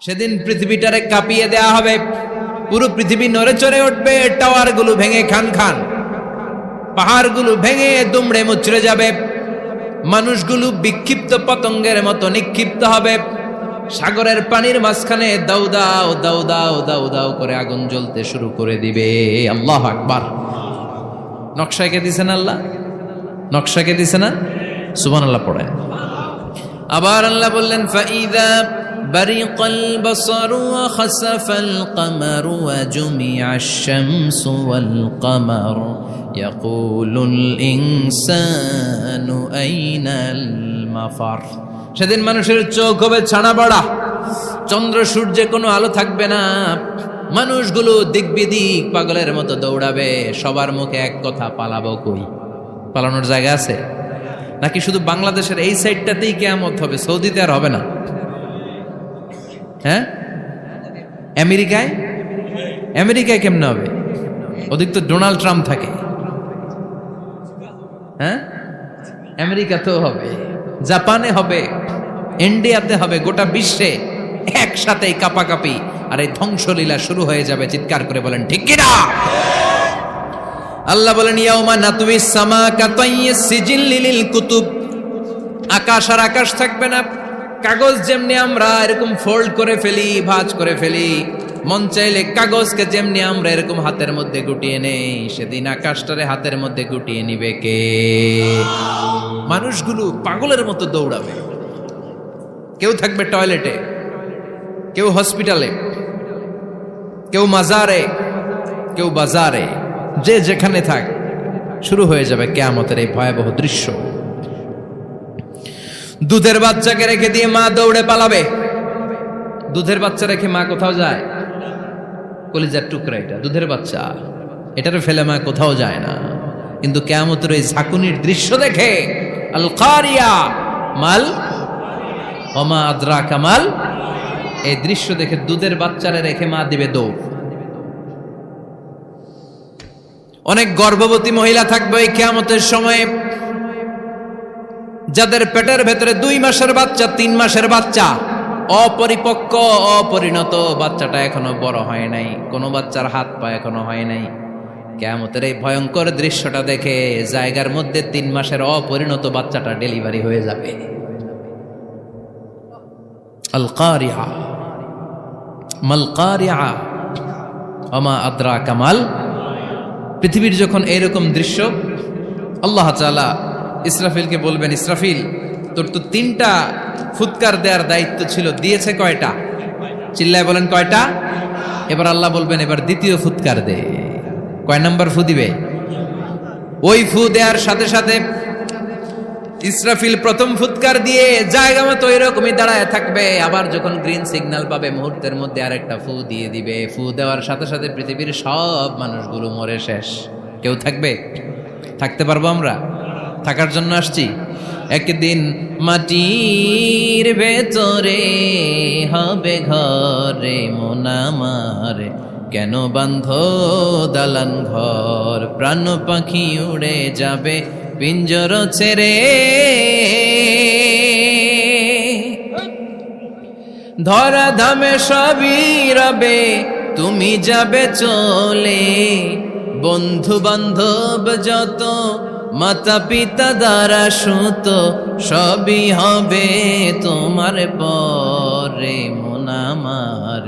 সেদিন পৃথিবীটারে কাঁপিয়ে দেয়া হবে, পুরো পৃথিবী নড়ে চড়ে উঠবে, টাওয়ারগুলো ভেঙে খান খান, পাহাড়গুলো ভেঙে দুমড়ে মুচড়ে যাবে, মানুষগুলো বিক্ষিপ্ত পতঙ্গের মতো নিক্ষিপ্ত হবে, সাগরের পানির মাঝখানে দাউ দাউ দাউ দাউ দাউ দাউ করে আগুন জ্বলতে শুরু করে দিবে। আল্লাহু আকবার। নকশা কে দিছেন আল্লাহ? নকশা কে দিছে না? সুবহানাল্লাহ পড়েন। আবার আল্লাহ বললেন ফাইদা বারিকাল বাসারু ওয়া খাসাফাল কমারু ওয়া জুমিআশ শামসু ওয়াল কমারু ইয়াকুলুল ইনসানু আইনাল মাফার। সেদিন মানুষের চোখ হবে ছানা বড়া, চন্দ্র সূর্যে কোনো আলো থাকবে না, মানুষগুলো দিক বিদিক পাগলের মতো দৌড়াবে, সবার মুখে এক কথা, পালাবো কই? পালানোর জায়গা আছে নাকি শুধু বাংলাদেশের এই সাইডটাতেই কিয়ামত হবে? সৌদিতে আর হবে না? হ্যাঁ, আমেরিকায়? আমেরিকায় কেমনে হবে? ওদিক তো ডোনাল্ড ট্রাম্প থাকে। হ্যাঁ, আমেরিকাতেও হবে, জাপানে হবে, ইন্ডিয়াতে হবে, গোটা বিশ্বে একসাথেই কাপাকাপি আর এই ধ্বংসলীলা শুরু হয়ে যাবে। চিৎকার করে বলেন ঠিক কিনা? আল্লাহ বলেন ইয়াউমা নাতুইস সামা কাতাইয়িস সিজিল লিল কুতুব। আকাশ আর আকাশ থাকবে না, কাগজ যেমনি আমরা এরকম ফোল্ড করে ফেলি, ভাঁজ করে ফেলি, মন চাইলে কাগজকে যেমনি আমরা এরকম হাতের মধ্যে গুটিয়ে নেই, সেদিন আকাশটারে হাতের মধ্যে গুটিয়ে নিবে কে? মানুষগুলো পাগলের মতো দৌড়াবে, কেউ থাকবে টয়লেটে, কেউ হসপিটালে, কেউ মাজারে, কেউ বাজারে, যে যেখানে থাক, শুরু হয়ে যাবে কিয়ামতের এই ভয়াবহ দৃশ্য। দুধের বাচ্চাকে রেখে দিয়ে মা দৌড়ে পালাবে। দুধের বাচ্চা রেখে মা কোথাও যায়? কলিজার টুকরা এটা, দুধের বাচ্চা, এটারে ফেলে মা কোথাও যায় না। কিন্তু কিয়ামতের এই ঝাঁকুনির দৃশ্য দেখে, আল কারিয়া মাল ওমা আদরাকা মাল, এই দৃশ্য দেখে দুধের বাচ্চারে রেখে মা দিবে দৌড়। অনেক গর্ভবতী মহিলা থাকবে এই কিয়ামতের সময়ে, যাদের পেটের ভেতরে 2 মাসের বাচ্চা, 3 মাসের বাচ্চা, অপরিপক্ক অপরিণত, বাচ্চাটা এখনো বড় হয় নাই, কোনো বাচ্চার হাত পা এখনো হয় নাই। কিয়ামতের এই ভয়ঙ্কর দৃশ্যটা দেখে জায়গার মধ্যে 3 মাসের অপরিণত বাচ্চাটা ডেলিভারি হয়ে যাবে। আল কারিয়া মাল কারিয়া ওমা আদরাকা মাল। পৃথিবীর যখন এইরকম দৃশ্য, আল্লাহ তাআলা ইসরাফিলকে বলবেন, ইসরাফিল তোর তো 3টা ফুৎকার দেওয়ার দায়িত্ব ছিল, দিয়েছে কয়টা? চিল্লায় বলেন কয়টা? এবার আল্লাহ বলবেন এবার দ্বিতীয় ফুৎকার দে। কয় নাম্বার ফু দিবে? ওই ফু দেওয়ার সাথে সাথে ইসরাফিল প্রথম ফুৎকার দিয়ে জায়গা মতো এরকমই দাঁড়ায় থাকবে, আবার যখন গ্রিন সিগন্যাল পাবে মুহূর্তের মধ্যে আরেকটা ফু দিয়ে দিবে। ফু দেওয়ার সাথে সাথে পৃথিবীর সব মানুষগুলো মরে শেষ। কেউ থাকবে? থাকতে পারবো আমরা? থাকার জন্য আসছি। একদিন মাটির ভেতরে হবে ঘরে মন আমার, কেন বান্ধ দালান ঘর, প্রাণ পাখি উড়ে যাবে পিঞ্জর ছেড়ে, ধরা ধামে সবই রবে তুমি যাবে চলে, বন্ধু বান্ধব যত মাতা পিতা দ্বারা সুত, সবই হবে তোমার পরে মন আমার।